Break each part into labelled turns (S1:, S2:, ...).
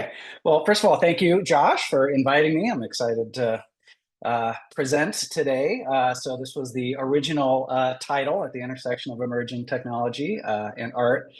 S1: Okay. Well, first of all, thank you, Josh, for inviting me. I'm excited to present today. So this was the original title, At the Intersection of Emerging Technology and Art.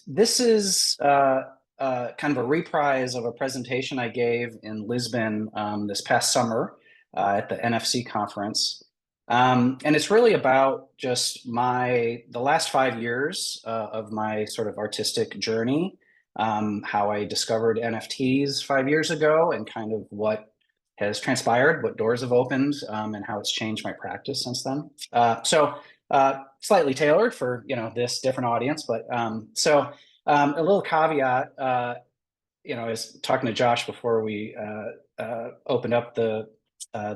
S1: This is kind of a reprise of a presentation I gave in Lisbon this past summer at the NFC conference. And it's really about just the last 5 years of my sort of artistic journey, how I discovered NFTs 5 years ago and kind of what has transpired, what doors have opened, and how it's changed my practice since then. Slightly tailored for this different audience, but a little caveat. I was talking to Josh before we opened up the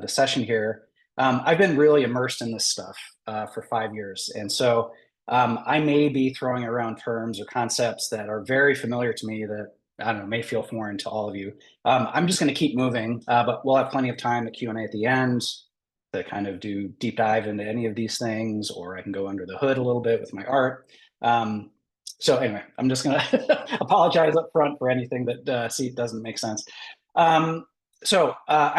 S1: session here. I've been really immersed in this stuff for 5 years, and so I may be throwing around terms or concepts that are very familiar to me that I don't know may feel foreign to all of you. I'm just going to keep moving, but we'll have plenty of time at Q&A at the end to kind of do deep dive into any of these things, or I can go under the hood a little bit with my art. So anyway, I'm just going to apologize up front for anything that doesn't make sense. I'm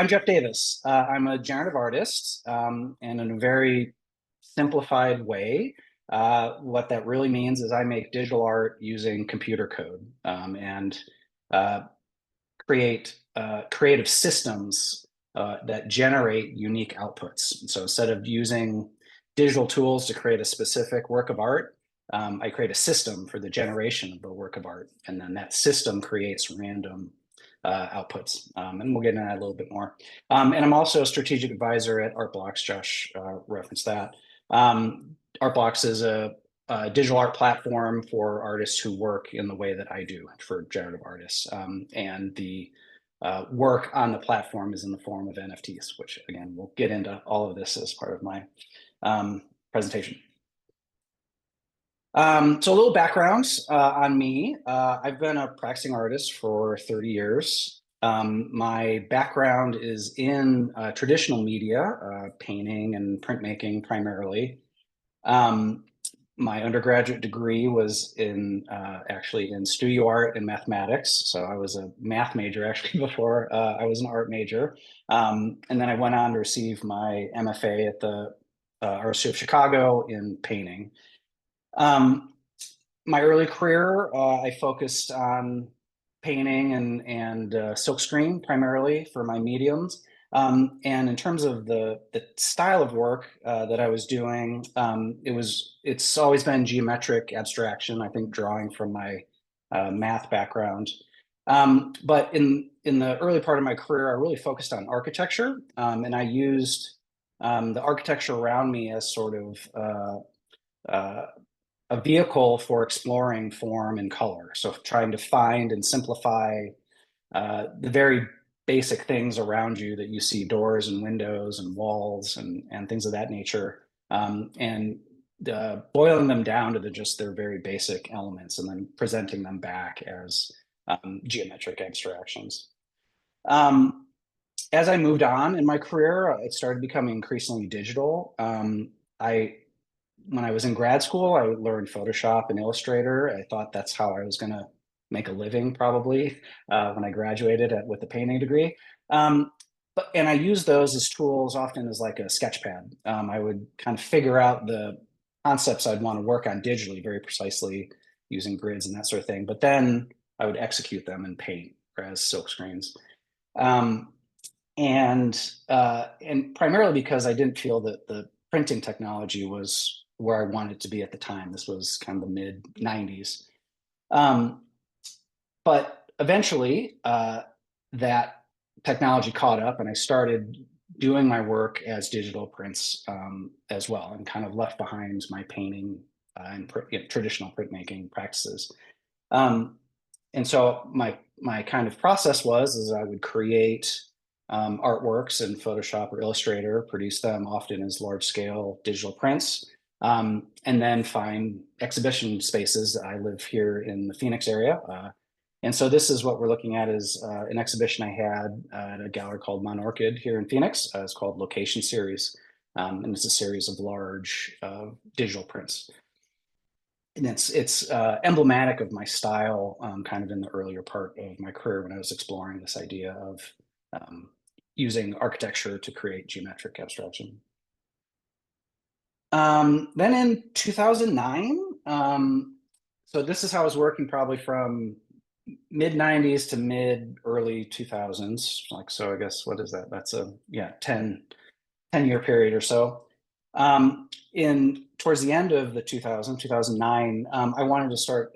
S1: Jeff Davis. I'm a generative artist, and in a very simplified way, what that really means is I make digital art using computer code and create creative systems that generate unique outputs. So instead of using digital tools to create a specific work of art, I create a system for the generation of the work of art, and then that system creates random outputs. And we'll get into that a little bit more. And I'm also a strategic advisor at ArtBlocks. Josh referenced that. ArtBlocks is a digital art platform for artists who work in the way that I do for generative artists. And the work on the platform is in the form of NFTs, which again, we'll get into all of this as part of my presentation. So a little background on me. I've been a practicing artist for 30 years. My background is in traditional media, painting and printmaking primarily. My undergraduate degree was actually in studio art and mathematics. So I was a math major actually before I was an art major. And then I went on to receive my MFA at the University of Chicago in painting. My early career, I focused on painting and silkscreen primarily for my mediums. And in terms of the style of work that I was doing, it's always been geometric abstraction, I think drawing from my math background. But in the early part of my career, I really focused on architecture, and I used the architecture around me as sort of a vehicle for exploring form and color. So trying to find and simplify the very basic things around you that you see, doors and windows and walls and things of that nature, and boiling them down to just their very basic elements and then presenting them back as geometric abstractions. As I moved on in my career, it started becoming increasingly digital. When I was in grad school, I learned Photoshop and Illustrator. I thought that's how I was going to make a living probably when I graduated with a painting degree. And I used those as tools often as like a sketch pad. I would kind of figure out the concepts I'd want to work on digitally very precisely using grids and that sort of thing. But then I would execute them in paint or as silk screens. And primarily because I didn't feel that the printing technology was where I wanted to be at the time. This was kind of the mid 90s. But eventually that technology caught up and I started doing my work as digital prints as well, and kind of left behind my painting and traditional printmaking practices. And so my kind of process is I would create artworks in Photoshop or Illustrator, produce them often as large scale digital prints, and then find exhibition spaces. I live here in the Phoenix area. And so this is what we're looking at is an exhibition I had at a gallery called Orchid here in Phoenix. It's called Location Series. And it's a series of large digital prints. and it's emblematic of my style, kind of in the earlier part of my career when I was exploring this idea of um, using architecture to create geometric abstraction. Then in 2009, so this is how I was working probably from mid 90s to mid early 2000s. Like, so I guess what is that? That's a, yeah, 10-year period or so. In towards the end of the 2009, I wanted to start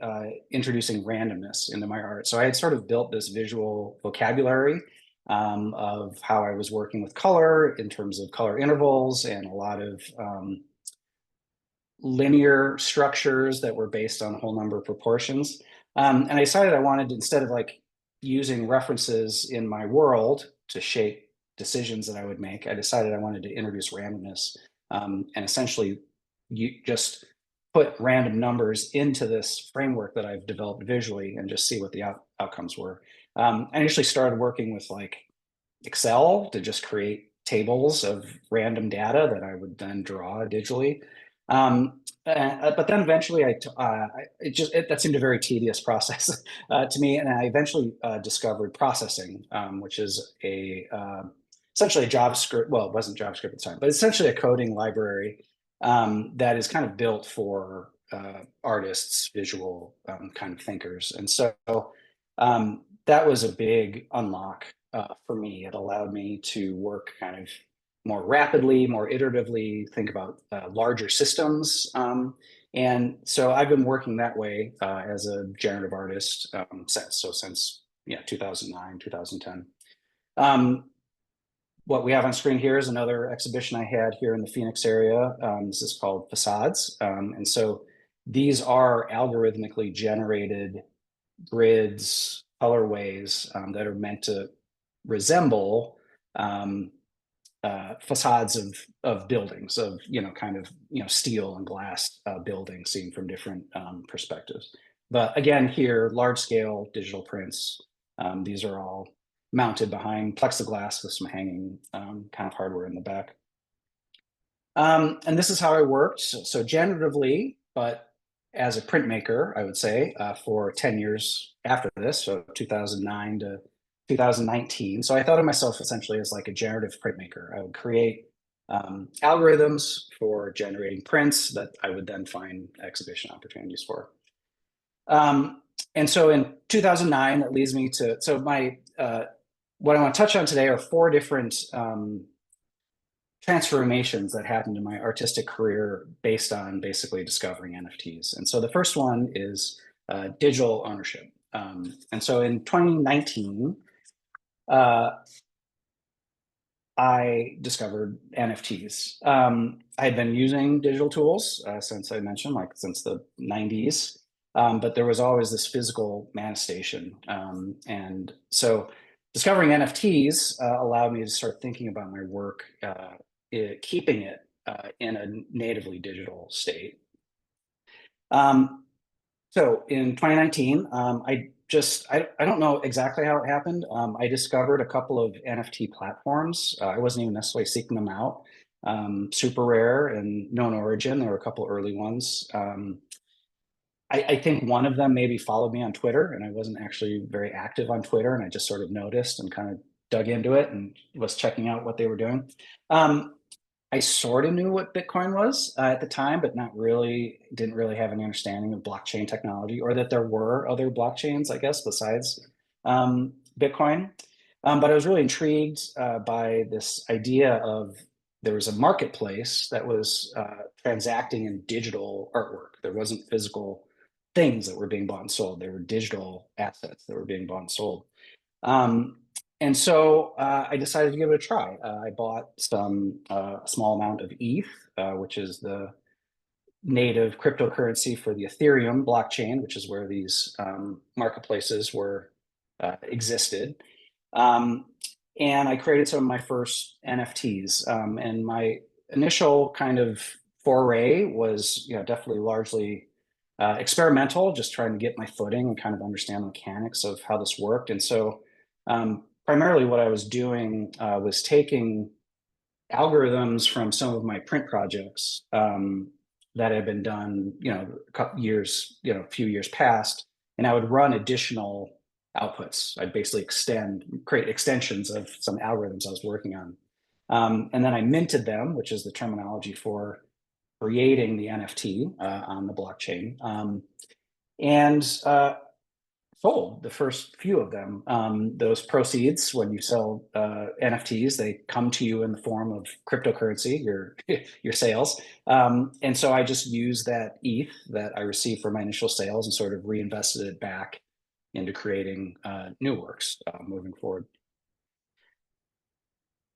S1: introducing randomness into my art. So I had sort of built this visual vocabulary of how I was working with color in terms of color intervals and a lot of linear structures that were based on whole number proportions. And I decided I wanted to, instead of like using references in my world to shape decisions that I would make, I decided I wanted to introduce randomness, and essentially you just put random numbers into this framework that I've developed visually and just see what the outcomes were. I initially started working with like Excel to just create tables of random data that I would then draw digitally. But then eventually, that seemed a very tedious process to me, and I eventually discovered processing, which is essentially a JavaScript. Well, it wasn't JavaScript at the time, but essentially a coding library that is kind of built for artists, visual kind of thinkers, and so that was a big unlock for me. It allowed me to work kind of more rapidly, more iteratively, think about larger systems. And so I've been working that way as a generative artist since 2009, 2010. What we have on screen here is another exhibition I had here in the Phoenix area. This is called Facades. And so these are algorithmically generated grids, colorways that are meant to resemble facades of buildings, of kind of steel and glass buildings seen from different perspectives. But again, here, large scale digital prints. These are all mounted behind plexiglass with some hanging kind of hardware in the back. And this is how I worked. So generatively, but as a printmaker, I would say, for 10 years after this, so 2009 to 2019. So I thought of myself essentially as like a generative printmaker. I would create algorithms for generating prints that I would then find exhibition opportunities for. And so in 2009, that leads me to, so my, what I want to touch on today are four different transformations that happened in my artistic career based on basically discovering NFTs. And so the first one is digital ownership. And so in 2019, I discovered NFTs. I had been using digital tools since I mentioned, like since the 90s, but there was always this physical manifestation. And so discovering NFTs allowed me to start thinking about my work, keeping it in a natively digital state. So in 2019, I don't know exactly how it happened. I discovered a couple of NFT platforms. I wasn't even necessarily seeking them out. Super Rare and Known Origin. There were a couple early ones. I think one of them maybe followed me on Twitter, and I wasn't actually very active on Twitter, and I just sort of noticed and kind of dug into it and was checking out what they were doing. I sort of knew what Bitcoin was at the time, but didn't really have any understanding of blockchain technology, or that there were other blockchains, I guess, besides Bitcoin. But I was really intrigued by this idea of there was a marketplace that was transacting in digital artwork. There wasn't physical things that were being bought and sold. There were digital assets that were being bought and sold. And so I decided to give it a try. I bought a small amount of ETH, which is the native cryptocurrency for the Ethereum blockchain, which is where these marketplaces existed. And I created some of my first NFTs. And my initial kind of foray was, definitely largely experimental, just trying to get my footing and kind of understand the mechanics of how this worked. And so primarily what I was doing was taking algorithms from some of my print projects that had been done, a couple years, a few years past, and I would run additional outputs. I'd basically create extensions of some algorithms I was working on. And then I minted them, which is the terminology for creating the NFT on the blockchain. And sold the first few of them. Those proceeds, when you sell NFTs, they come to you in the form of cryptocurrency, your sales. And so I just used that ETH that I received for my initial sales and sort of reinvested it back into creating new works moving forward.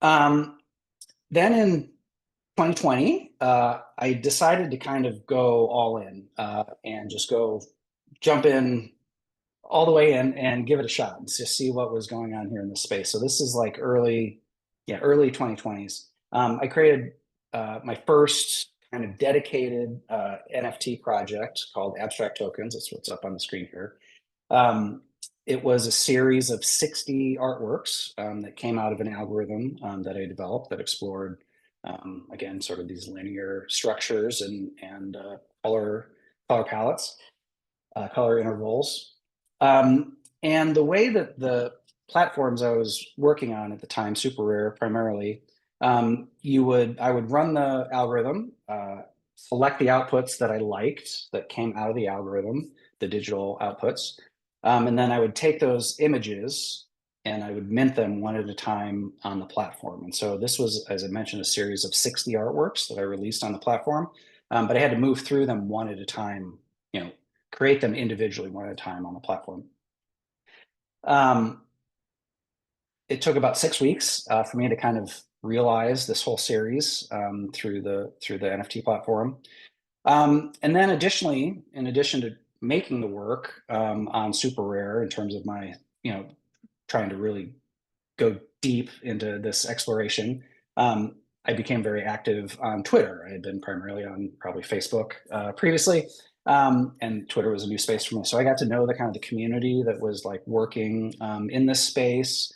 S1: Then in 2020, I decided to kind of go all in and just go jump in all the way in and give it a shot and just see what was going on here in the space. So this is like early 2020s. I created my first kind of dedicated NFT project called Abstract Tokens. That's what's up on the screen here. It was a series of 60 artworks that came out of an algorithm that I developed that explored, again, sort of these linear structures and color palettes, color intervals. And the way that the platforms I was working on at the time, Super Rare primarily, I would run the algorithm, select the outputs that I liked that came out of the algorithm, the digital outputs, and then I would take those images and I would mint them one at a time on the platform. And so this was, as I mentioned, a series of 60 artworks that I released on the platform, but I had to move through them one at a time, create them individually one at a time on the platform. It took about 6 weeks for me to kind of realize this whole series through the NFT platform. And then additionally, in addition to making the work on Super Rare in terms of my, trying to really go deep into this exploration, I became very active on Twitter. I had been primarily on probably Facebook previously, and Twitter was a new space for me. So I got to know the kind of the community that was like working in this space,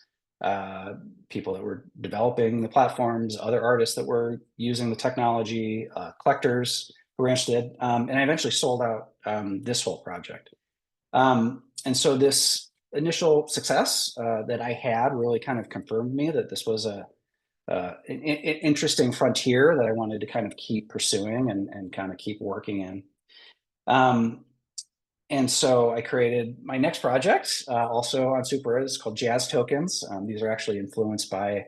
S1: people that were developing the platforms, other artists that were using the technology, collectors who were interested, and I eventually sold out this whole project. And so this initial success that I had really kind of confirmed me that this was an interesting frontier that I wanted to kind of keep pursuing and kind of keep working in. And so I created my next project, also on Super Rare. It's called Jazz Tokens. These are actually influenced by,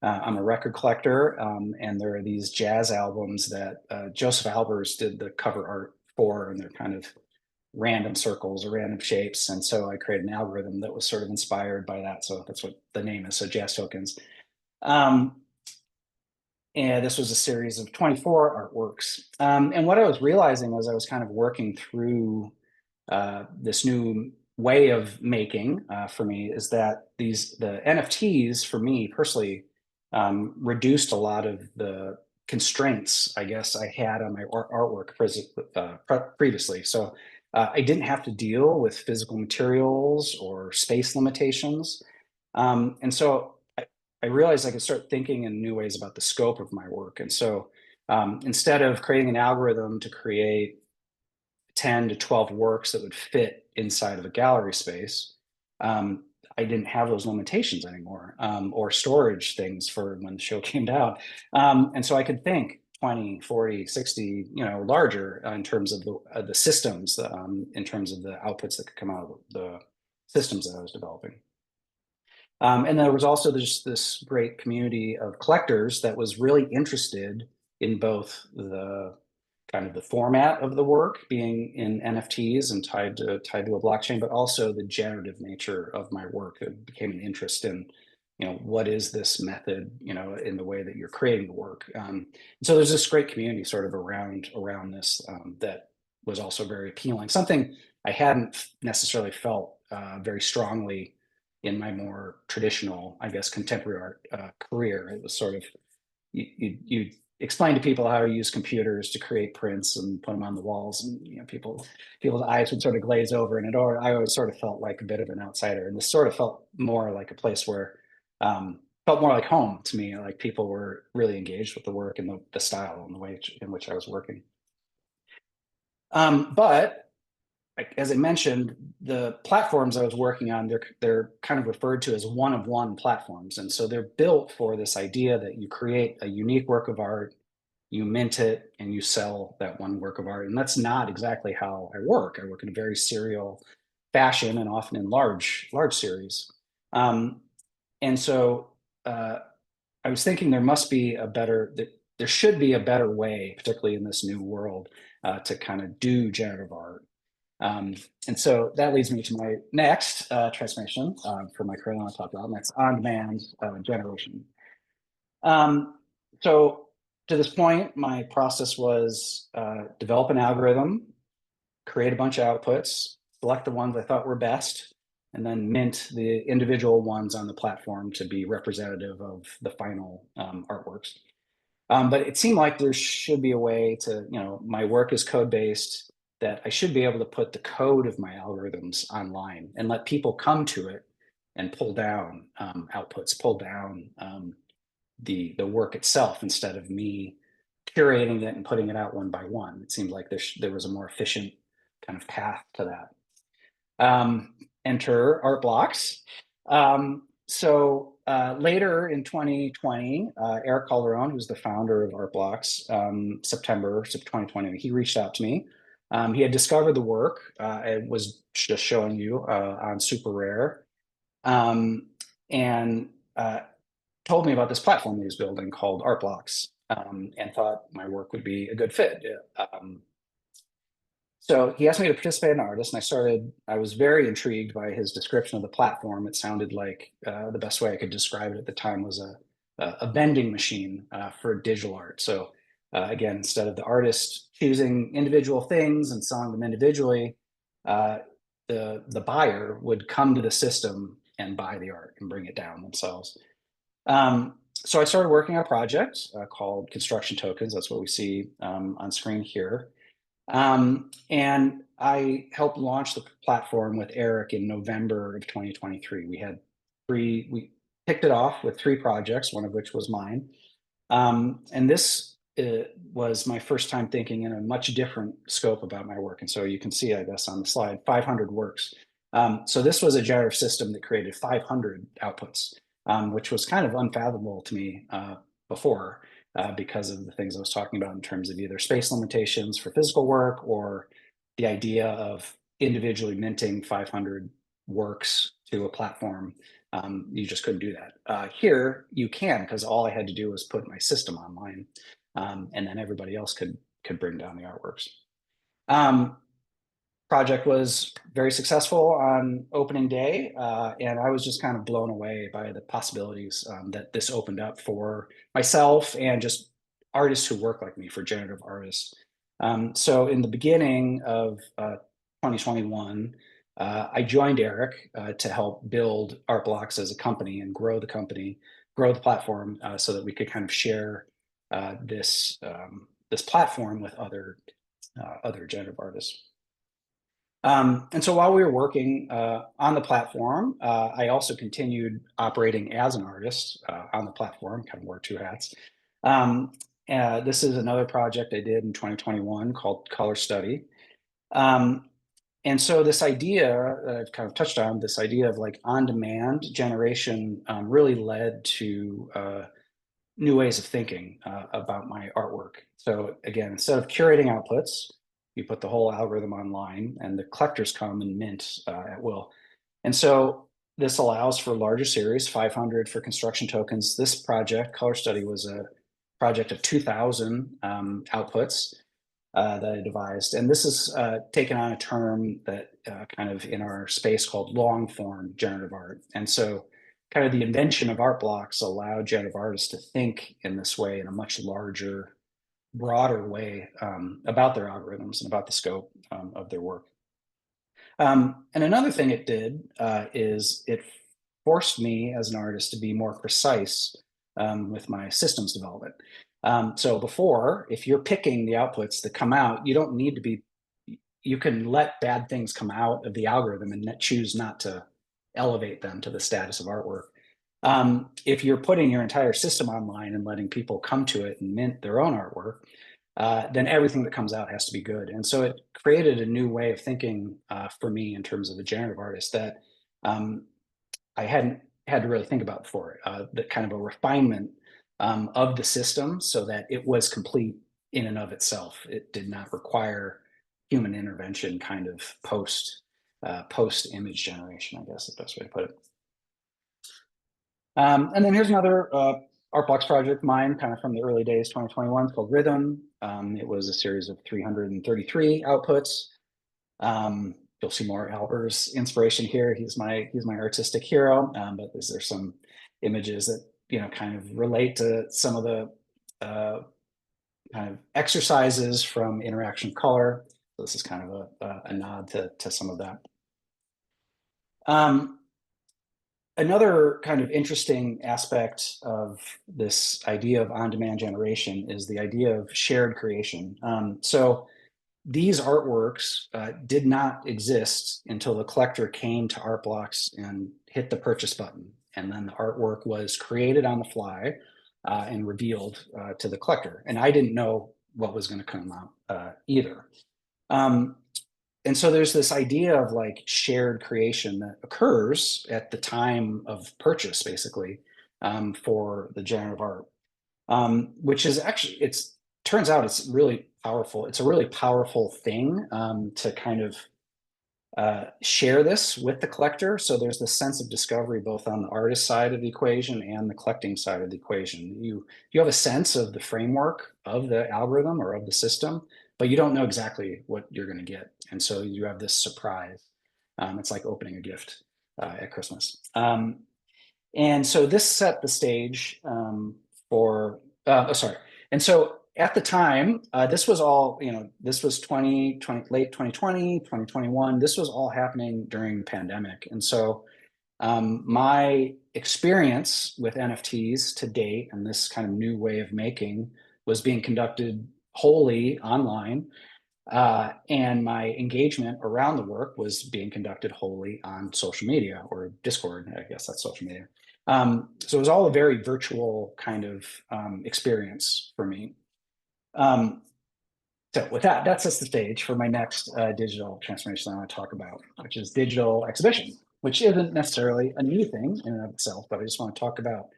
S1: I'm a record collector, and there are these jazz albums that Joseph Albers did the cover art for, and they're kind of random circles or random shapes. And so I created an algorithm that was sort of inspired by that. So that's what the name is, so Jazz Tokens. And this was a series of 24 artworks. And what I was realizing as I was kind of working through this new way of making for me is that the NFTs for me personally reduced a lot of the constraints I guess I had on my artwork previously. So I didn't have to deal with physical materials or space limitations. And so I realized I could start thinking in new ways about the scope of my work. And so instead of creating an algorithm to create 10 to 12 works that would fit inside of a gallery space, I didn't have those limitations anymore, or storage things for when the show came down. And so I could think 20, 40, 60, larger in terms of the systems, in terms of the outputs that could come out of the systems that I was developing. And there was also this great community of collectors that was really interested in both the kind of the format of the work being in NFTs and tied to a blockchain, but also the generative nature of my work. It became an interest in, what is this method, in the way that you're creating the work. So there's this great community sort of around this that was also very appealing. Something I hadn't necessarily felt very strongly in my more traditional, I guess, contemporary art career. It was sort of, you explain to people how to use computers to create prints and put them on the walls, and people's eyes would sort of glaze over, and I always sort of felt like a bit of an outsider, and this sort of felt more like a place where felt more like home to me. Like people were really engaged with the work and the style and the way in which I was working. But as I mentioned, the platforms I was working on, they're kind of referred to as one-of-one platforms. And so they're built for this idea that you create a unique work of art, you mint it, and you sell that one work of art. And that's not exactly how I work. I work in a very serial fashion and often in large series. Um, and so I was thinking there should be a better way, particularly in this new world, to kind of do generative art. Um, and so that leads me to my next transformation for my career I want to talk about, and that's on-demand generation. Um, so to this point, my process was develop an algorithm, create a bunch of outputs, select the ones I thought were best, and then mint the individual ones on the platform to be representative of the final artworks. But it seemed like there should be a way to, my work is code-based, that I should be able to put the code of my algorithms online and let people come to it and pull down outputs, pull down the work itself instead of me curating it and putting it out one by one. It seemed like there was a more efficient kind of path to that. Enter ArtBlocks. Later in 2020, Eric Calderon, who's the founder of ArtBlocks, September 2020, he reached out to me. He had discovered the work. I was just showing you on Super Rare, and told me about this platform he was building called ArtBlocks, and thought my work would be a good fit. So he asked me to participate as an artist, and I was very intrigued by his description of the platform. It sounded like the best way I could describe it at the time was a vending machine for digital art. So again, instead of the artist choosing individual things and selling them individually, the buyer would come to the system and buy the art and bring it down themselves. So I started working on a project called Construction Tokens. That's what we see on screen here. And I helped launch the platform with Eric in November of 2023. We kicked it off with 3 projects, one of which was mine. And this was my first time thinking in a much different scope about my work. And so you can see, I guess, on the slide, 500 works. So this was a generative system that created 500 outputs, which was kind of unfathomable to me before. Because of the things I was talking about in terms of either space limitations for physical work or the idea of individually minting 500 works to a platform. You just couldn't do that. Here you can, because all I had to do was put my system online, and then everybody else could bring down the artworks. Project was very successful on opening day, and I was just kind of blown away by the possibilities that this opened up for myself and just artists who work like me, for generative artists. So in the beginning of 2021, I joined Eric to help build ArtBlocks as a company and grow the platform, so that we could kind of share this platform with other generative artists. And so while we were working on the platform, I also continued operating as an artist on the platform, kind of wore 2 hats. This is another project I did in 2021 called Color Study. And so this idea that I've kind of touched on, this idea of like on-demand generation, really led to new ways of thinking about my artwork. So again, instead of curating outputs, you put the whole algorithm online and the collectors come and mint at will. And so this allows for larger series, 500 for construction tokens. This project, Color Study, was a project of 2,000 outputs that I devised. And this is taken on a term that kind of in our space called long form generative art. And so kind of the invention of ArtBlocks allowed generative artists to think in this way in a much larger, broader way about their algorithms and about the scope of their work. And another thing it did is it forced me as an artist to be more precise with my systems development. So before, if you're picking the outputs that come out, you don't need to be, you can let bad things come out of the algorithm and choose not to elevate them to the status of artwork. If you're putting your entire system online and letting people come to it and mint their own artwork, then everything that comes out has to be good. And so it created a new way of thinking for me in terms of a generative artist that I hadn't had to really think about before. The kind of a refinement of the system so that it was complete in and of itself. It did not require human intervention, kind of post image generation, I guess is the best way to put it. And then here's another ArtBlocks project of mine, kind of from the early days, 2021, called Rhythm. It was a series of 333 outputs. You'll see more Albert's inspiration here. He's my artistic hero, but there's some images that kind of relate to some of the kind of exercises from interaction color. So this is kind of a nod to some of that. Another kind of interesting aspect of this idea of on-demand generation is the idea of shared creation. So these artworks did not exist until the collector came to ArtBlocks and hit the purchase button. And then the artwork was created on the fly and revealed to the collector. And I didn't know what was going to come out either. And so there's this idea of like shared creation that occurs at the time of purchase, basically, for the generative art, which is actually, turns out it's really powerful. It's a really powerful thing to kind of share this with the collector. So there's this sense of discovery both on the artist side of the equation and the collecting side of the equation. You have a sense of the framework of the algorithm or of the system, but you don't know exactly what you're going to get. And so you have this surprise. It's like opening a gift at Christmas. And so this set the stage for, sorry. And so at the time, this was all, this was late 2020, 2021. This was all happening during the pandemic. And so my experience with NFTs to date and this kind of new way of making was being conducted wholly online. And my engagement around the work was being conducted wholly on social media or Discord. I guess that's social media. So it was all a very virtual kind of experience for me. So with that, that sets the stage for my next digital transformation I want to talk about, which is digital exhibition, which isn't necessarily a new thing in and of itself, but I just want to talk about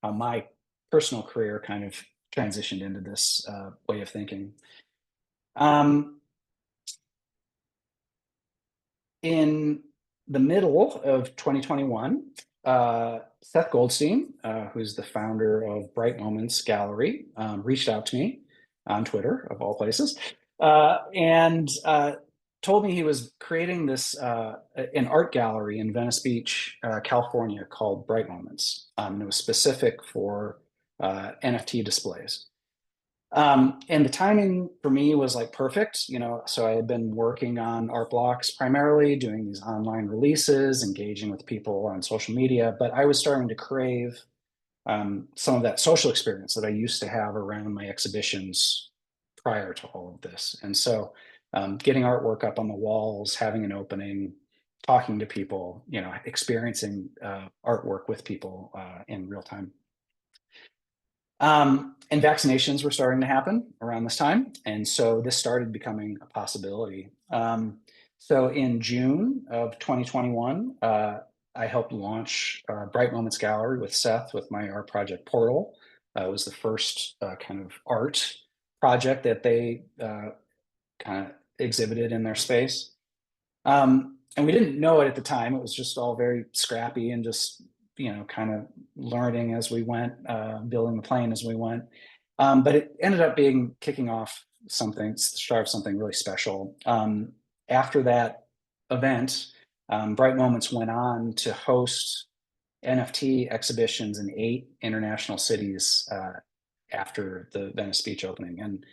S1: how my personal career kind of transitioned into this way of thinking. In the middle of 2021, Seth Goldstein, who's the founder of Bright Moments Gallery, reached out to me on Twitter, of all places, and told me he was creating this an art gallery in Venice Beach, California, called Bright Moments. And it was specific for NFT displays. And the timing for me was like perfect, so I had been working on ArtBlocks primarily, doing these online releases, engaging with people on social media, but I was starting to crave some of that social experience that I used to have around my exhibitions prior to all of this. And so getting artwork up on the walls, having an opening, talking to people, experiencing artwork with people in real time. And vaccinations were starting to happen around this time. And so this started becoming a possibility. So in June of 2021, I helped launch Bright Moments Gallery with Seth with my art project Portal. It was the first kind of art project that they kind of exhibited in their space. And we didn't know it at the time. It was just all very scrappy and just kind of learning as we went, building the plane as we went. But it ended up kicking off something, start of something really special. After that event, Bright Moments went on to host NFT exhibitions in 8 international cities after the Venice Beach opening. And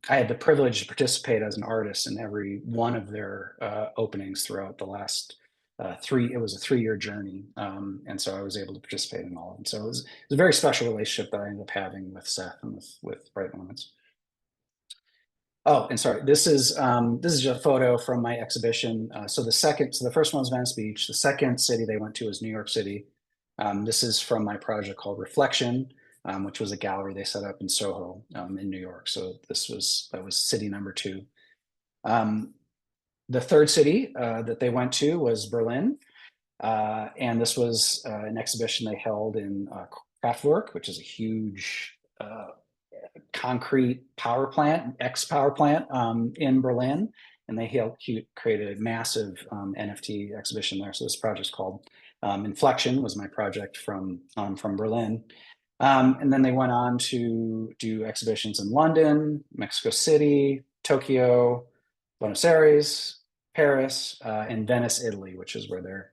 S1: I had the privilege to participate as an artist in every one of their openings throughout the last it was a 3-year journey. And so I was able to participate in all of them. So it was a very special relationship that I ended up having with Seth and with Bright Moments. Oh, and sorry, this is just a photo from my exhibition. So the first one was Venice Beach. The second city they went to was New York City. This is from my project called Reflection. which was a gallery they set up in Soho in New York. So that was city number 2. The third city that they went to was Berlin. And this was an exhibition they held in Kraftwerk, which is a huge concrete power plant, ex-power plant in Berlin. And he created a massive NFT exhibition there. So this project's called Inflection, was my project from Berlin. And then they went on to do exhibitions in London, Mexico City, Tokyo, Buenos Aires, Paris, and Venice, Italy, which is where their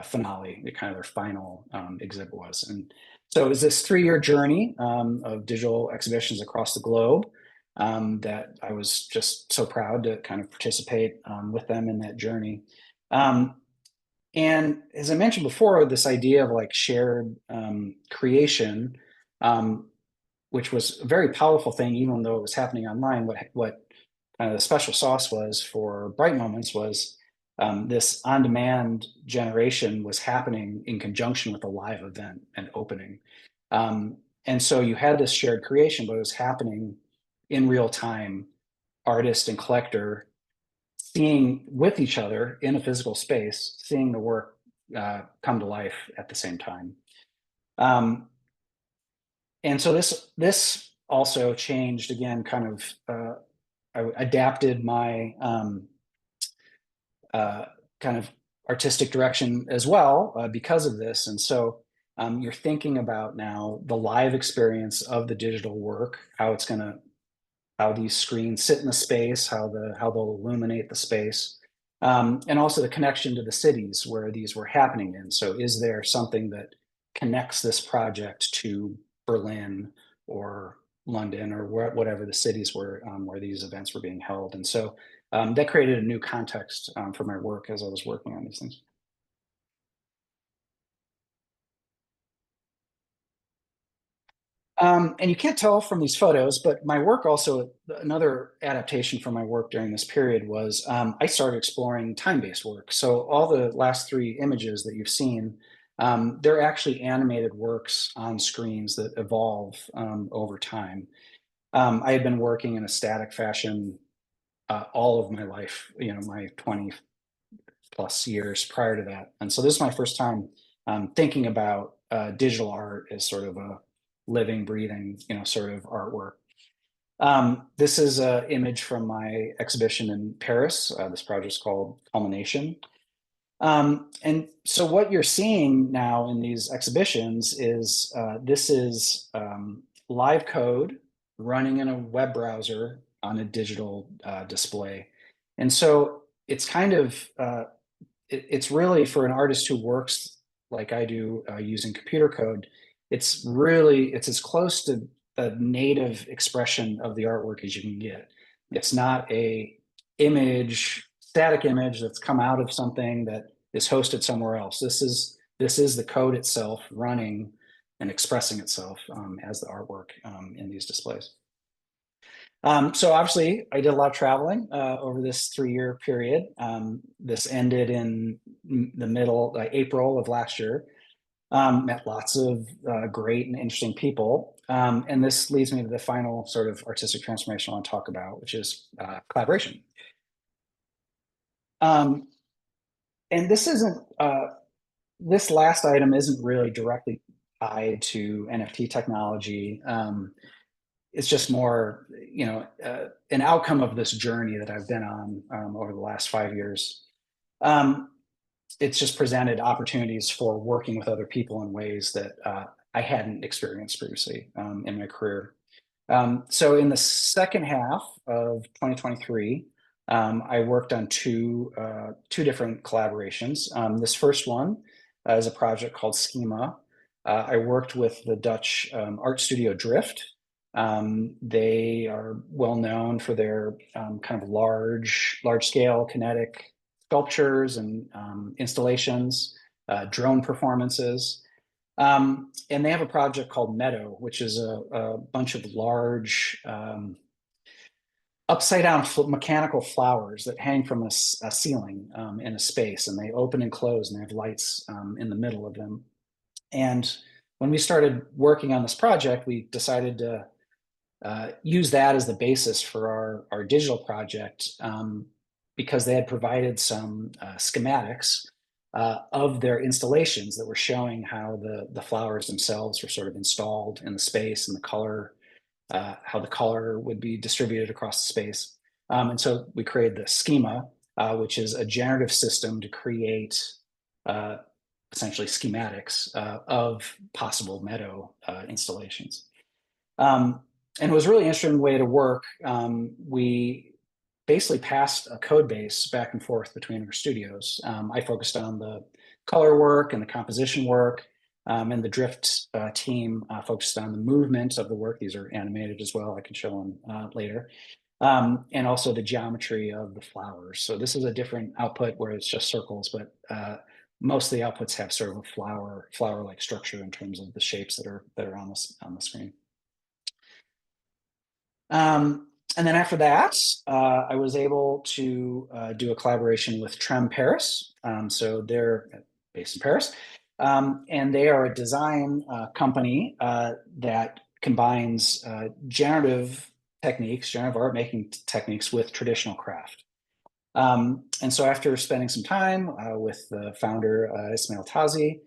S1: finale, kind of their final exhibit was. And so it was this 3-year journey of digital exhibitions across the globe that I was just so proud to kind of participate with them in that journey. And as I mentioned before, this idea of like shared creation, which was a very powerful thing, even though it was happening online, what kind of the special sauce was for Bright Moments was this on-demand generation was happening in conjunction with a live event and opening. And so you had this shared creation, but it was happening in real time, artist and collector seeing with each other in a physical space, seeing the work come to life at the same time. And so this also changed again, kind of I adapted my kind of artistic direction as well because of this. And so you're thinking about now the live experience of the digital work, how these screens sit in the space, how they'll illuminate the space, and also the connection to the cities where these were happening in. So is there something that connects this project to Berlin or London or whatever the cities were where these events were being held? And so that created a new context for my work as I was working on these things. And you can't tell from these photos, but my work also, another adaptation from my work during this period was I started exploring time-based work. So all the last 3 images that you've seen, they're actually animated works on screens that evolve over time. I had been working in a static fashion all of my life, my 20 plus years prior to that. And so this is my first time thinking about digital art as sort of a living, breathing, sort of artwork. This is an image from my exhibition in Paris. This project is called Culmination. And so what you're seeing now in these exhibitions is this is live code running in a web browser on a digital display. And so it's kind of, it's really for an artist who works like I do using computer code, it's as close to the native expression of the artwork as you can get. It's not a static image that's come out of something that is hosted somewhere else. This is the code itself running and expressing itself as the artwork in these displays. So obviously, I did a lot of traveling over this 3-year period. This ended in the middle, April of last year. Met lots of great and interesting people. And this leads me to the final sort of artistic transformation I want to talk about, which is collaboration. And this last item isn't really directly tied to NFT technology. It's just more, an outcome of this journey that I've been on over the last 5 years. It's just presented opportunities for working with other people in ways that I hadn't experienced previously in my career. So in the second half of 2023, I worked on two different collaborations. This first one is a project called Schema. I worked with the Dutch art studio Drift. They are well known for their kind of large scale kinetic sculptures and installations, drone performances. And they have a project called Meadow, which is a bunch of large upside down mechanical flowers that hang from a ceiling in a space, and they open and close, and they have lights in the middle of them. And when we started working on this project, we decided to use that as the basis for our digital project, because they had provided some schematics of their installations that were showing how the flowers themselves were sort of installed in the space, and the color, how the color would be distributed across the space. And so we created the schema, which is a generative system to create essentially schematics of possible meadow installations. And it was a really interesting way to work. We basically passed a code base back and forth between our studios. I focused on the color work and the composition work, and the drift team focused on the movement of the work. These are animated as well. I can show them later. And also the geometry of the flowers. So this is a different output where it's just circles, but most of the outputs have sort of a flower-like structure in terms of the shapes that are on the screen. And then after that, I was able to do a collaboration with Trem Paris. So they're based in Paris, and they are a design company that combines generative art making techniques with traditional craft. And so after spending some time with the founder, Ismail Tazi,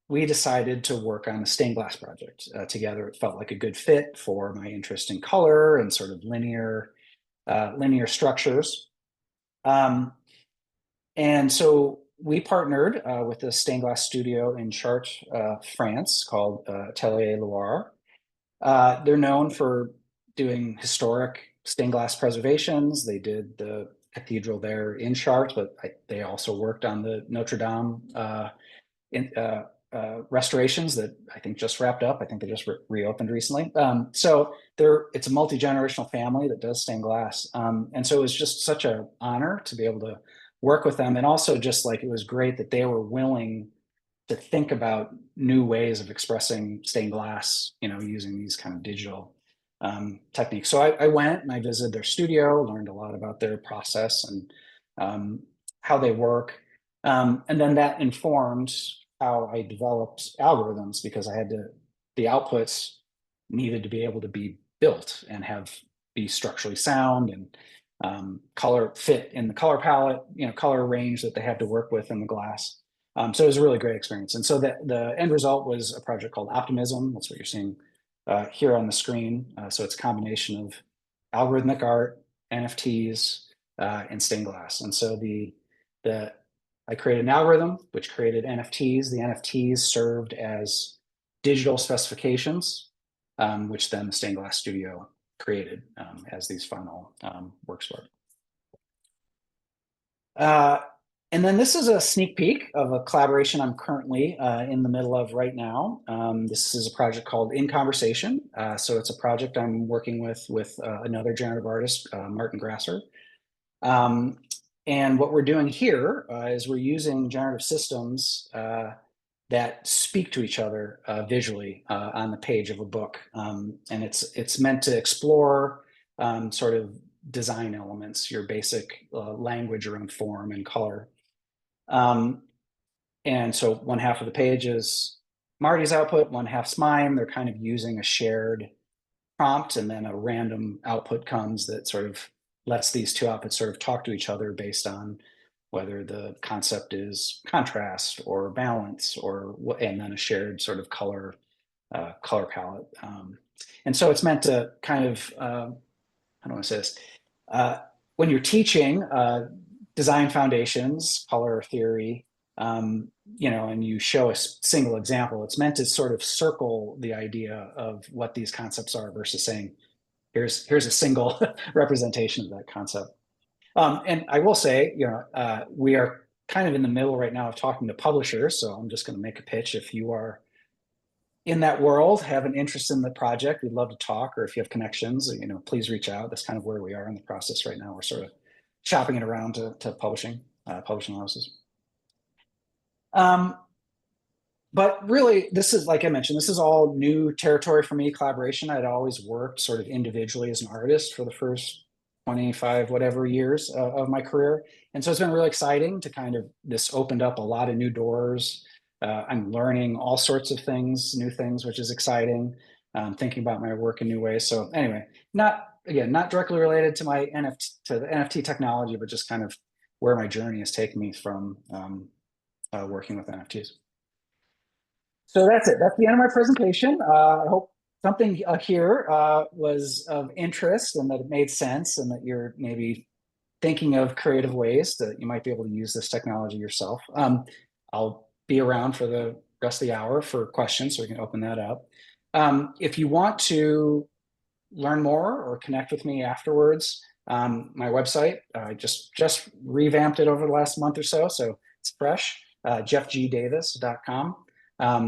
S1: we decided to work on a stained glass project together. It felt like a good fit for my interest in color and sort of linear structures. And so we partnered with a stained glass studio in Chartres, France, called Atelier Loire. They're known for doing historic stained glass preservations. They did the cathedral there in Chartres, but they also worked on the Notre Dame restorations that I think just wrapped up. I think they just reopened recently. So it's a multi-generational family that does stained glass. And so it was just such an honor to be able to work with them. And also just like, it was great that they were willing to think about new ways of expressing stained glass, using these kind of digital techniques. So I went and I visited their studio, learned a lot about their process and how they work. And then that informed how I developed algorithms, because the outputs needed to be able to be built and be structurally sound and color fit in the color palette, color range that they have to work with in the glass. So it was a really great experience. And so the end result was a project called Optimism. That's what you're seeing here on the screen. So it's a combination of algorithmic art, NFTs, and stained glass. And so I created an algorithm which created NFTs. The NFTs served as digital specifications, which then the stained glass studio created as these final works were. And then this is a sneak peek of a collaboration I'm currently in the middle of right now. This is a project called In Conversation. So it's a project I'm working with another generative artist, Martin Grasser. And what we're doing here is we're using generative systems that speak to each other visually on the page of a book. And it's meant to explore sort of design elements, your basic language around form and color. And so one half of the page is Marty's output, one half's mine. They're kind of using a shared prompt, and then a random output comes that sort of lets these two outputs sort of talk to each other based on whether the concept is contrast or balance, and then a shared sort of color palette. And so it's meant to kind of, how do I want to say this? When you're teaching design foundations, color theory, and you show a single example, it's meant to sort of circle the idea of what these concepts are versus saying, here's a single representation of that concept. And I will say, we are kind of in the middle right now of talking to publishers. So I'm just going to make a pitch. If you are in that world, have an interest in the project, we'd love to talk. Or if you have connections, please reach out. That's kind of where we are in the process right now. We're sort of shopping it around to publishing houses. But really, this is, like I mentioned, this is all new territory for me, collaboration. I'd always worked sort of individually as an artist for the first 25 whatever years of my career. And so it's been really exciting to this opened up a lot of new doors. I'm learning all sorts of things, new things, which is exciting. Thinking about my work in new ways. So anyway, not directly related to my NFT to the NFT technology, but just kind of where my journey has taken me from working with NFTs. So that's it. That's the end of my presentation. I hope something here was of interest and that it made sense and that you're maybe thinking of creative ways that you might be able to use this technology yourself. I'll be around for the rest of the hour for questions, so we can open that up. If you want to learn more or connect with me afterwards, my website, I just revamped it over the last month or so, so it's fresh, jeffgdavis.com.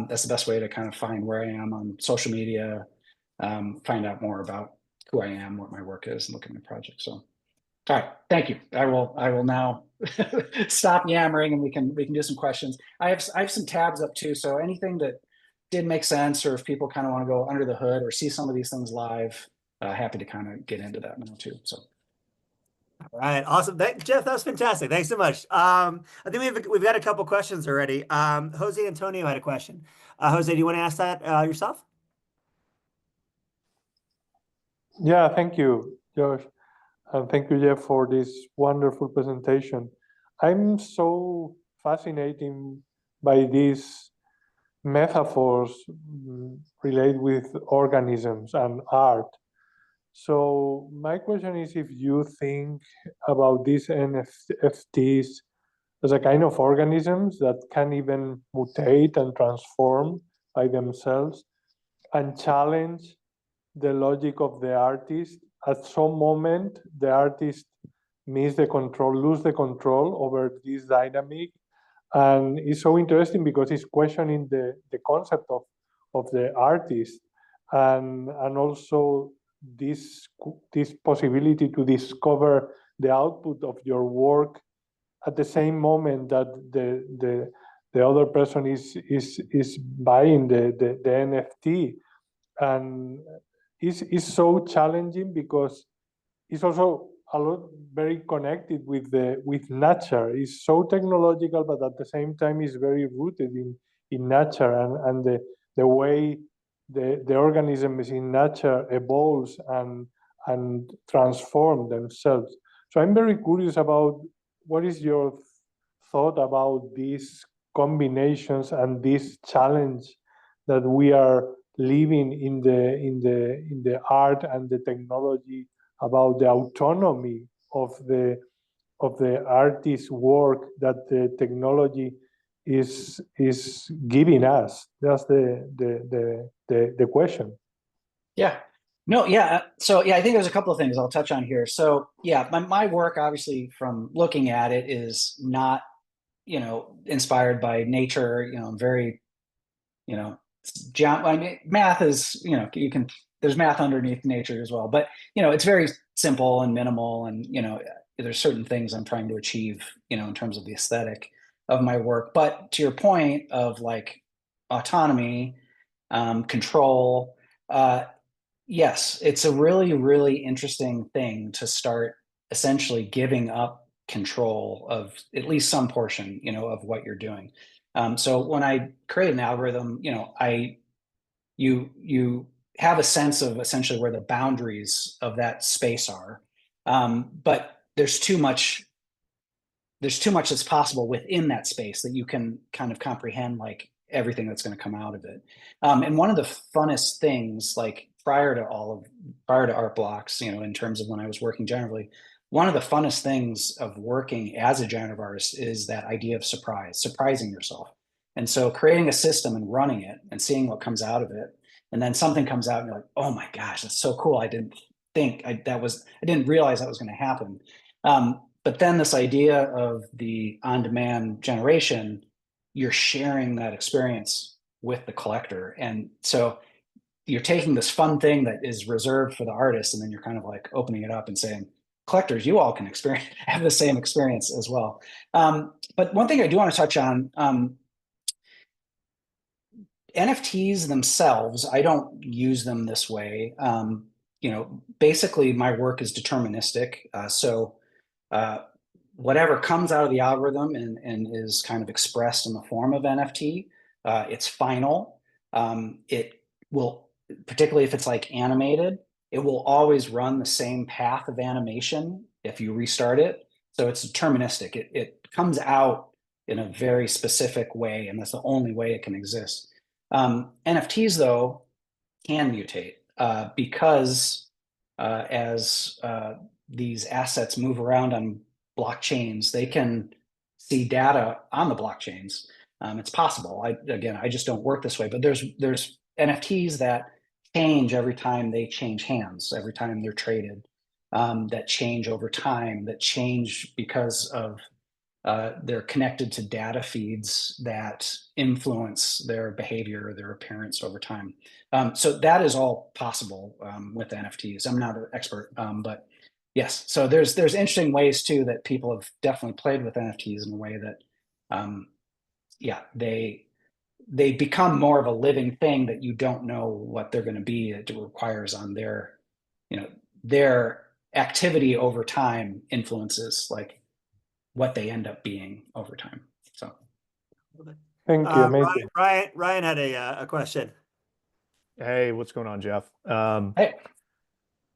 S1: That's the best way to kind of find where I am on social media, find out more about who I am, what my work is, and look at my project. So, all right, thank you. I will now stop yammering, and we can do some questions. I have some tabs up too, so anything that did make sense, or if people kind of want to go under the hood or see some of these things live, happy to kind of get into that now too. So.
S2: All right, awesome. Jeff, that was fantastic. Thanks so much. I think we've got a couple questions already. Jose Antonio had a question. Jose, do you want to ask that yourself?
S3: Yeah, thank you, Josh. And thank you, Jeff, for this wonderful presentation. I'm so fascinated by these metaphors related with organisms and art. So my question is if you think about these NFTs as a kind of organisms that can even mutate and transform by themselves and challenge the logic of the artist. At some moment, the artist lose the control over this dynamic. And it's so interesting because it's questioning the concept of the artist and also this possibility to discover the output of your work at the same moment that the other person is buying the NFT. And it's so challenging because it's also a lot very connected with nature. It's so technological, but at the same time it's very rooted in nature and the way the organisms in nature evolves and transform themselves. So I'm very curious about what is your thought about these combinations and this challenge that we are living in the art and the technology, about the autonomy of the artist's work that the technology is giving us. That's the question.
S1: Yeah. No, yeah. So yeah, I think there's a couple of things I'll touch on here. So yeah, my work, obviously, from looking at it, is not, inspired by nature, very, you know, I mean, math is, there's math underneath nature as well, but, it's very simple and minimal. And, there's certain things I'm trying to achieve, in terms of the aesthetic of my work. But to your point of like autonomy, control, yes, it's a really, really interesting thing to start essentially giving up control of at least some portion, of what you're doing. So when I create an algorithm, you have a sense of essentially where the boundaries of that space are, but there's too much that's possible within that space that you can kind of comprehend, like everything that's going to come out of it. And one of the funnest things, like prior to ArtBlocks, in terms of when I was working generally, one of the funnest things of working as a generative artist is that idea of surprising yourself. And so creating a system and running it and seeing what comes out of it, and then something comes out and you're like, oh my gosh, that's so cool. I didn't realize that was going to happen. But then this idea of the on-demand generation, you're sharing that experience with the collector. And so you're taking this fun thing that is reserved for the artist, and then you're kind of like opening it up and saying, collectors, you all can have the same experience as well. But one thing I do want to touch on, NFTs themselves, I don't use them this way. Basically my work is deterministic. So whatever comes out of the algorithm and is kind of expressed in the form of NFT, it's final. It will, particularly if it's like animated, it will always run the same path of animation if you restart it. So it's deterministic. It comes out in a very specific way, and that's the only way it can exist. NFTs, though, can mutate because as these assets move around on blockchains, they can see data on the blockchains. It's possible. I just don't work this way, but there's NFTs that change every time they change hands, every time they're traded, that change over time, that change because of they're connected to data feeds that influence their behavior, their appearance over time. So that is all possible with NFTs. I'm not an expert, but yes. So there's interesting ways too that people have definitely played with NFTs in a way that, yeah, they become more of a living thing that you don't know what they're going to be. It requires on their, their activity over time influences like what they end up being over time. So
S3: Thank you. Amazing.
S2: Ryan had a question.
S4: Hey, what's going on, Jeff?
S1: hey,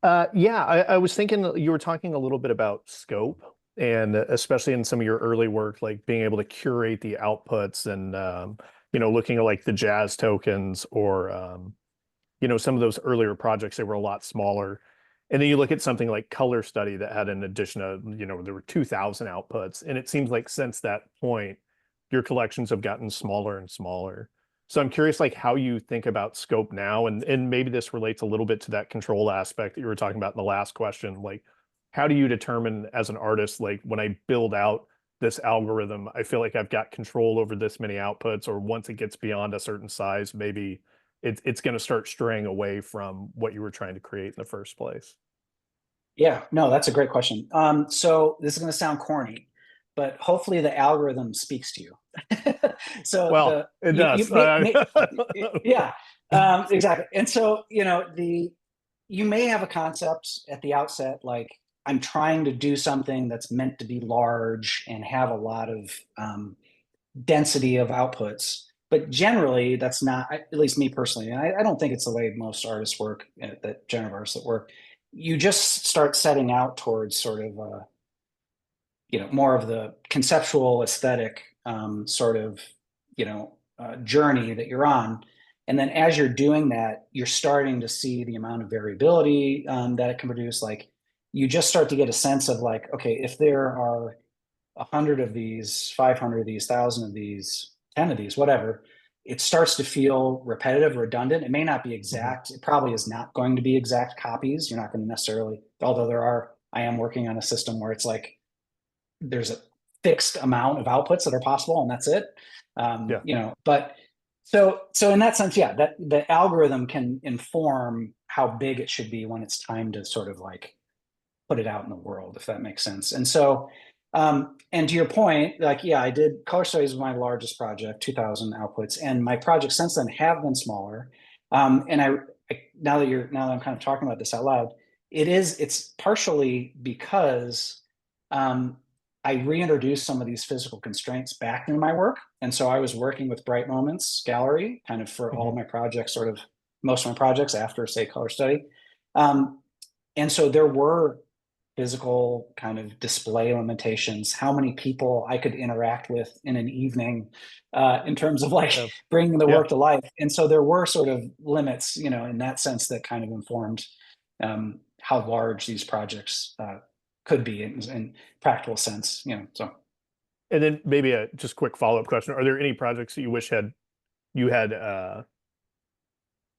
S4: Yeah, I was thinking you were talking a little bit about scope, and especially in some of your early work, like being able to curate the outputs and looking at like the jazz tokens or some of those earlier projects that were a lot smaller. And then you look at something like color study that had an addition of, there were 2,000 outputs. And it seems like since that point, your collections have gotten smaller and smaller. So I'm curious, like how you think about scope now, and maybe this relates a little bit to that control aspect that you were talking about in the last question. Like, how do you determine as an artist, like when I build out this algorithm, I feel like I've got control over this many outputs, or once it gets beyond a certain size, maybe it's going to start straying away from what you were trying to create in the first place?
S1: yeah, no, that's a great question. So this is going to sound corny, but hopefully the algorithm speaks to you. So
S4: Well, it does.
S1: yeah, exactly. And so you may have a concept at the outset, like I'm trying to do something that's meant to be large and have a lot of density of outputs. But generally, that's not, at least me personally, and I don't think it's the way most artists work, that generative artists that work. You just start setting out towards sort of, more of the conceptual aesthetic sort of, journey that you're on. And then as you're doing that, you're starting to see the amount of variability that it can produce. Like you just start to get a sense of like, okay, if there are 100 of these, 500 of these, 1,000 of these, 10 of these, whatever, it starts to feel repetitive, redundant. It may not be exact. It probably is not going to be exact copies. You're not going to necessarily, although I am working on a system where it's like, there's a fixed amount of outputs that are possible and that's it. But so in that sense, yeah, that the algorithm can inform how big it should be when it's time to sort of like put it out in the world, if that makes sense. And so, and to your point, like, yeah, I did color studies was my largest project, 2,000 outputs, and my projects since then have been smaller. And now that I'm kind of talking about this out loud, it's partially because I reintroduced some of these physical constraints back into my work. And so I was working with Bright Moments Gallery kind of for all of my projects, sort of most of my projects after, say, color study. And so there were physical kind of display limitations, how many people I could interact with in an evening in terms of like bringing the work to life. And so there were sort of limits, in that sense that kind of informed how large these projects could be in practical sense, so.
S4: And then maybe a just quick follow-up question. Are there any projects that you wish you had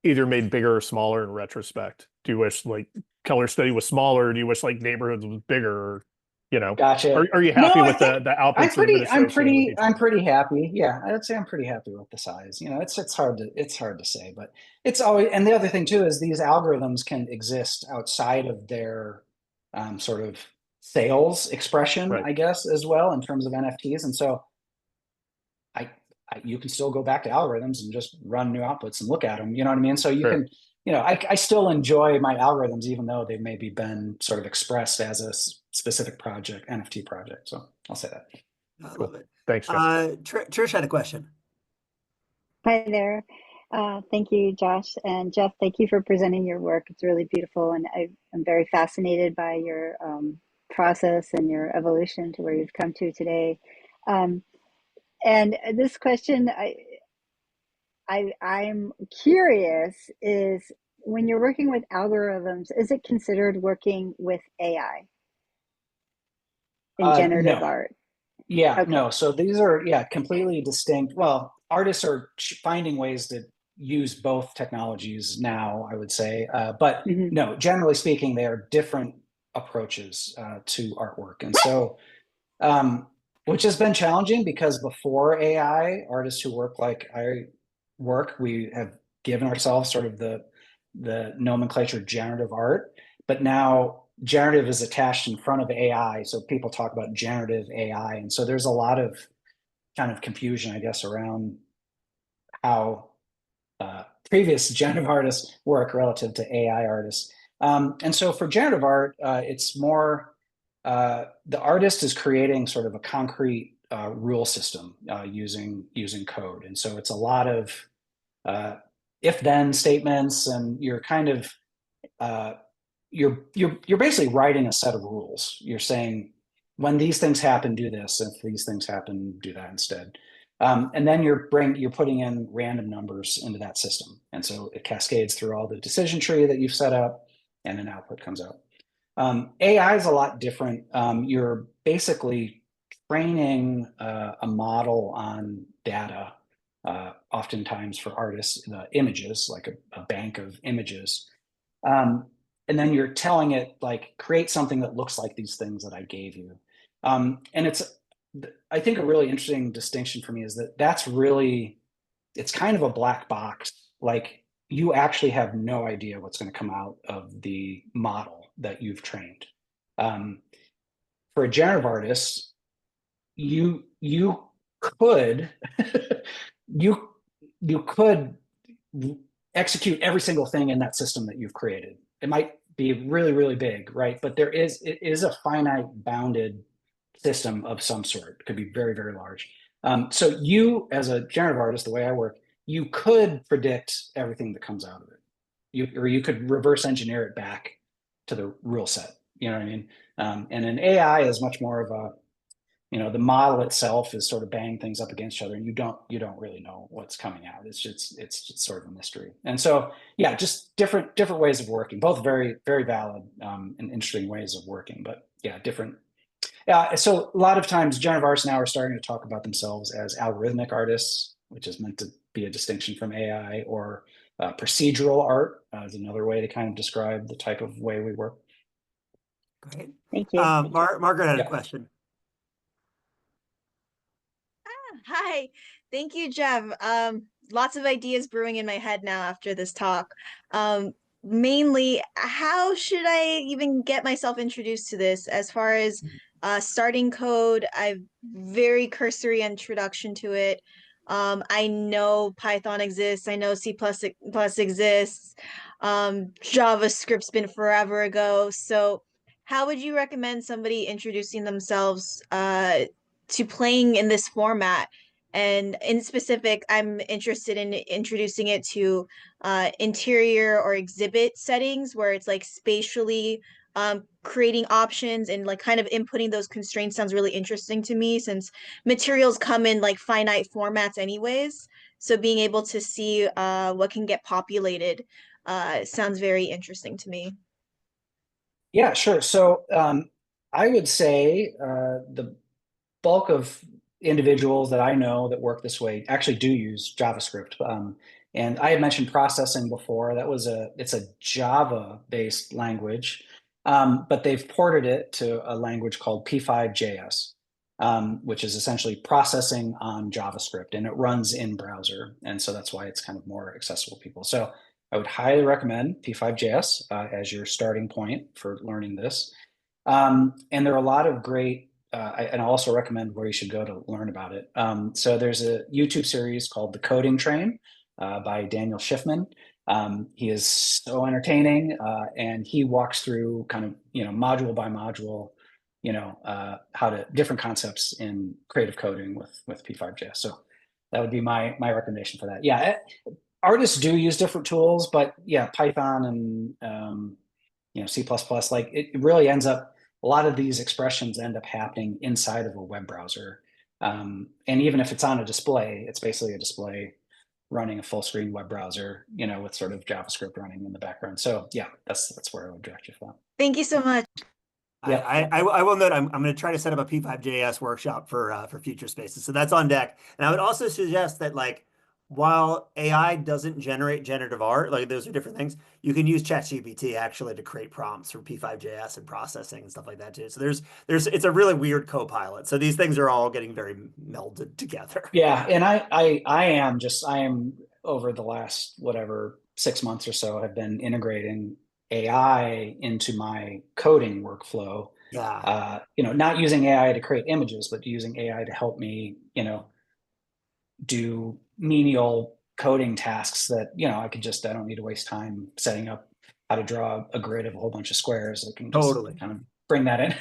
S4: either made bigger or smaller in retrospect? Do you wish like color study was smaller? Do you wish like neighborhoods was bigger?
S1: Gotcha.
S4: Are you happy with the outputs?
S1: I'm pretty happy. Yeah, I'd say I'm pretty happy with the size. It's hard to say, but it's always, and the other thing too is these algorithms can exist outside of their sort of sales expression,
S4: right,
S1: I guess, as well in terms of NFTs. And so you can still go back to algorithms and just run new outputs and look at them. You know what I mean? So you can, I still enjoy my algorithms, even though they've maybe been sort of expressed as a specific project, NFT project. So I'll say that.
S2: I love it.
S4: Thanks, Jeff.
S2: Trish had a question.
S5: Hi there. Thank you, Josh. And Jeff, thank you for presenting your work. It's really beautiful. And I'm very fascinated by your process and your evolution to where you've come to today. Um, and this question, I'm curious, is when you're working with algorithms, is it considered working with AI in generative
S1: No.
S5: art?
S1: Yeah,
S5: Okay.
S1: no. So these are, yeah, completely distinct. Well, artists are finding ways to use both technologies now, I would say. But
S5: Hmm.
S1: no, generally speaking, they are different approaches to artwork. And so, which has been challenging because before AI, artists who work like I work, we have given ourselves sort of the nomenclature generative art, but now generative is attached in front of AI. So people talk about generative AI. And so there's a lot of kind of confusion, I guess, around how previous generative artists work relative to AI artists. And so for generative art, it's more the artist is creating sort of a concrete rule system using code. And so it's a lot of if-then statements, and you're kind of you're basically writing a set of rules. You're saying when these things happen, do this. If these things happen, do that instead. And then you're putting in random numbers into that system, and so it cascades through all the decision tree that you've set up, and an output comes out. AI is a lot different. You're basically training a model on data, oftentimes for artists, images, like a bank of images. Um, and then you're telling it, like, create something that looks like these things that I gave you. And I think a really interesting distinction for me is that it's kind of a black box. Like, you actually have no idea what's going to come out of the model that you've trained. Um, for a generative artist, you could you you could execute every single thing in that system that you've created. It might be really, really big, right? But it is a finite bounded system of some sort. It could be very, very large. So you, as a generative artist, the way I work, you could predict everything that comes out of it. You could reverse engineer it back to the rule set. You know what I mean? And an AI is much more of a, the model itself is sort of banging things up against each other, and you don't really know what's coming out. It's just sort of a mystery. And so, yeah, just different ways of working, both very, very valid and interesting ways of working, but yeah, different. So a lot of times generative artists now are starting to talk about themselves as algorithmic artists, which is meant to be a distinction from AI, or procedural art is another way to kind of describe the type of way we work.
S2: Great.
S5: Thank you.
S2: Margaret had a
S1: Yeah.
S2: question.
S6: Hi, thank you, Jeff. Lots of ideas brewing in my head now after this talk. Mainly, how should I even get myself introduced to this? As far as starting code, I've very cursory introduction to it. I know Python exists. I know C++ exists. JavaScript's been forever ago. So how would you recommend somebody introducing themselves to playing in this format? And in specific, I'm interested in introducing it to interior or exhibit settings where it's like spatially creating options, and like kind of inputting those constraints sounds really interesting to me, since materials come in like finite formats anyways. So being able to see what can get populated sounds very interesting to me.
S1: Yeah, sure. So I would say the bulk of individuals that I know that work this way actually do use JavaScript. And I had mentioned processing before. It's a Java-based language, but they've ported it to a language called P5.js, which is essentially processing on JavaScript, and it runs in browser. And so that's why it's kind of more accessible to people. So I would highly recommend P5.js as your starting point for learning this. And there are a lot of great, and I also recommend where you should go to learn about it. So there's a YouTube series called The Coding Train by Daniel Schiffman. He is so entertaining, and he walks through kind of, module by module, how to different concepts in creative coding with P5.js. So that would be my recommendation for that. Yeah, artists do use different tools, but yeah, Python and C++, like it really ends up, a lot of these expressions end up happening inside of a web browser. And even if it's on a display, it's basically a display running a full screen web browser, with sort of JavaScript running in the background. So yeah, that's where I would direct you from.
S6: Thank you so much.
S1: Yeah.
S2: I will note I'm going to try to set up a P5JS workshop for future spaces. So that's on deck. And I would also suggest that like while AI doesn't generate generative art, like those are different things, you can use ChatGPT actually to create prompts for P5JS and processing and stuff like that too. So it's a really weird co-pilot. So these things are all getting very melded together.
S1: Yeah, and I am over the last 6 months or so have been integrating AI into my coding workflow.
S2: Yeah.
S1: Not using AI to create images, but using AI to help me, do menial coding tasks that, I don't need to waste time setting up how to draw a grid of a whole bunch of squares. I can just
S2: Totally.
S1: kind of bring that in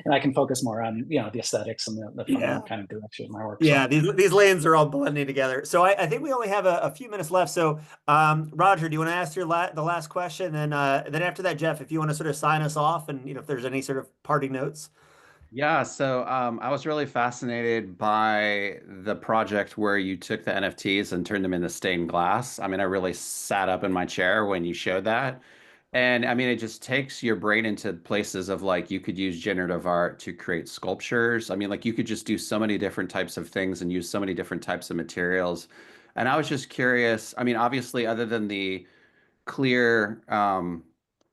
S1: and I can focus more on, the aesthetics and the fun kind of direction of my work.
S2: Yeah, these lanes are all blending together. So I think we only have a few minutes left. So Roger, do you want to ask the last question? And then after that, Jeff, if you want to sort of sign us off and if there's any sort of parting notes.
S7: Yeah, so I was really fascinated by the project where you took the NFTs and turned them into stained glass. I mean, I really sat up in my chair when you showed that. And I mean, it just takes your brain into places of like you could use generative art to create sculptures. I mean, like you could just do so many different types of things and use so many different types of materials. And I was just curious. I mean, obviously, other than the clear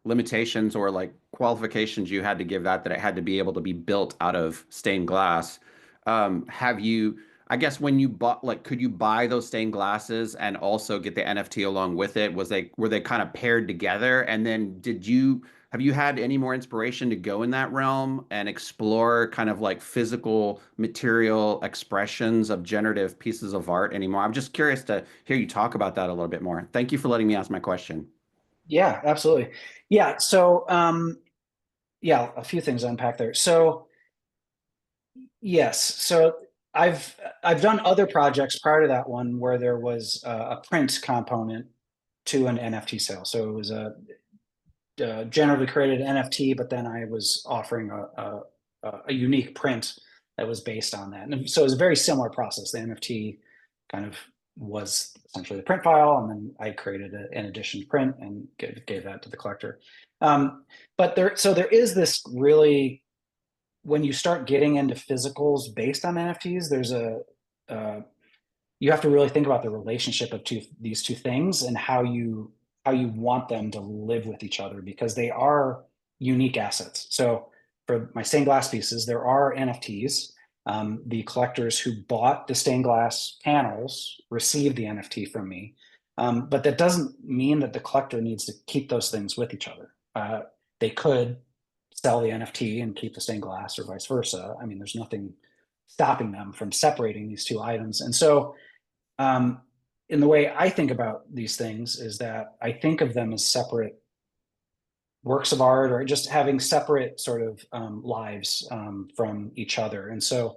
S7: limitations or like qualifications you had to give that it had to be able to be built out of stained glass. Have you, I guess when you bought, like, could you buy those stained glasses and also get the NFT along with it? Were they kind of paired together? And then have you had any more inspiration to go in that realm and explore kind of like physical material expressions of generative pieces of art anymore? I'm just curious to hear you talk about that a little bit more. Thank you for letting me ask my question.
S1: Yeah, absolutely. Yeah. So, a few things to unpack there. So, yes. So I've done other projects prior to that one where there was a print component to an NFT sale. So it was a generally created NFT, but then I was offering a unique print that was based on that. And so it was a very similar process. The NFT kind of was essentially the print file, and then I created an edition print and gave that to the collector. But there is this really, when you start getting into physicals based on NFTs, there's you have to really think about the relationship of these two things and how you want them to live with each other, because they are unique assets. So for my stained glass pieces, there are NFTs. The collectors who bought the stained glass panels received the NFT from me. But that doesn't mean that the collector needs to keep those things with each other. They could sell the NFT and keep the stained glass, or vice versa. I mean, there's nothing stopping them from separating these two items. And so in the way I think about these things is that I think of them as separate works of art, or just having separate sort of lives from each other. And so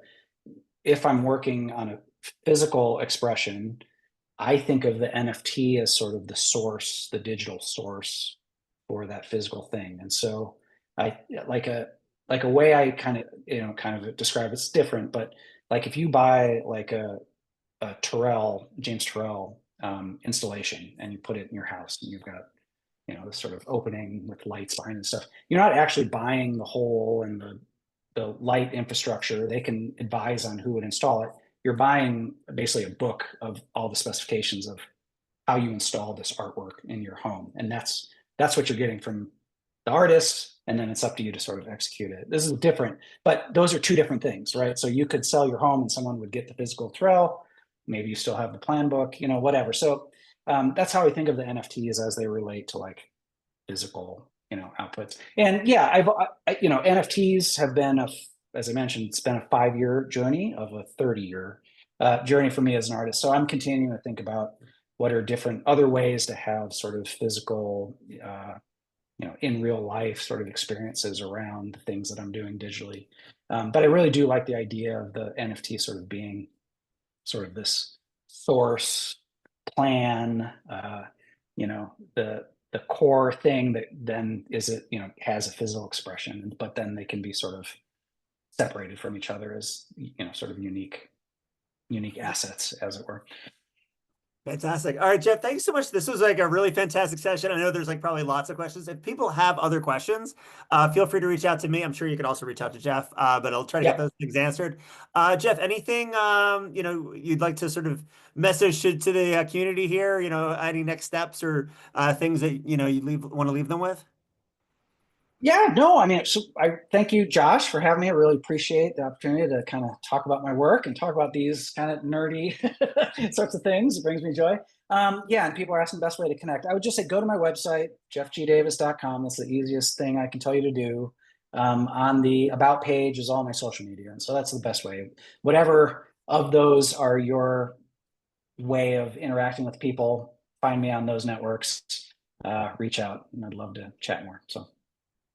S1: if I'm working on a physical expression, I think of the NFT as sort of the source, the digital source for that physical thing. And so I like a way I kind of describe it's different, but like if you buy like a James Turrell installation and you put it in your house and you've got, this sort of opening with lights behind and stuff, you're not actually buying the hole and the light infrastructure. They can advise on who would install it. You're buying basically a book of all the specifications of how you install this artwork in your home. And that's what you're getting from the artist. And then it's up to you to sort of execute it. This is different, but those are two different things, right? So you could sell your home and someone would get the physical Turrell. Maybe you still have the plan book, whatever. So that's how I think of the NFTs as they relate to like physical, outputs. And yeah, NFTs have been as I mentioned, it's been a 5-year journey of a 30-year journey for me as an artist. So I'm continuing to think about what are different other ways to have sort of physical, in real life sort of experiences around the things that I'm doing digitally. But I really do like the idea of the NFT sort of being sort of this source plan, the core thing that then has a physical expression, but then they can be sort of separated from each other as sort of unique assets, as it were.
S2: Fantastic. All right, Jeff, thanks so much. This was like a really fantastic session. I know there's like probably lots of questions. If people have other questions, feel free to reach out to me. I'm sure you could also reach out to Jeff, but I'll try to get those things answered. Jeff, anything you'd like to sort of message to the community here? Any next steps or things that you want to leave them with?
S1: Yeah, no, I mean, so I thank you, Josh, for having me. I really appreciate the opportunity to kind of talk about my work and talk about these kind of nerdy sorts of things. It brings me joy. Yeah, and people are asking the best way to connect. I would just say go to my website, jeffgdavis.com. That's the easiest thing I can tell you to do. On the About page is all my social media. And so that's the best way. Whatever of those are your way of interacting with people, find me on those networks, reach out, and I'd love to chat more. So.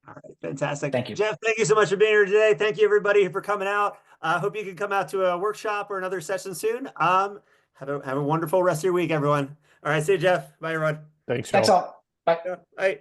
S2: All right, fantastic.
S1: Thank you.
S2: Jeff, thank you so much for being here today. Thank you, everybody, for coming out. I hope you can come out to a workshop or another session soon. Have a wonderful rest of your week, everyone. All right, see you, Jeff. Bye, everyone.
S4: Thanks,
S1: Thanks
S4: y'all.
S1: all. Bye.
S2: Bye.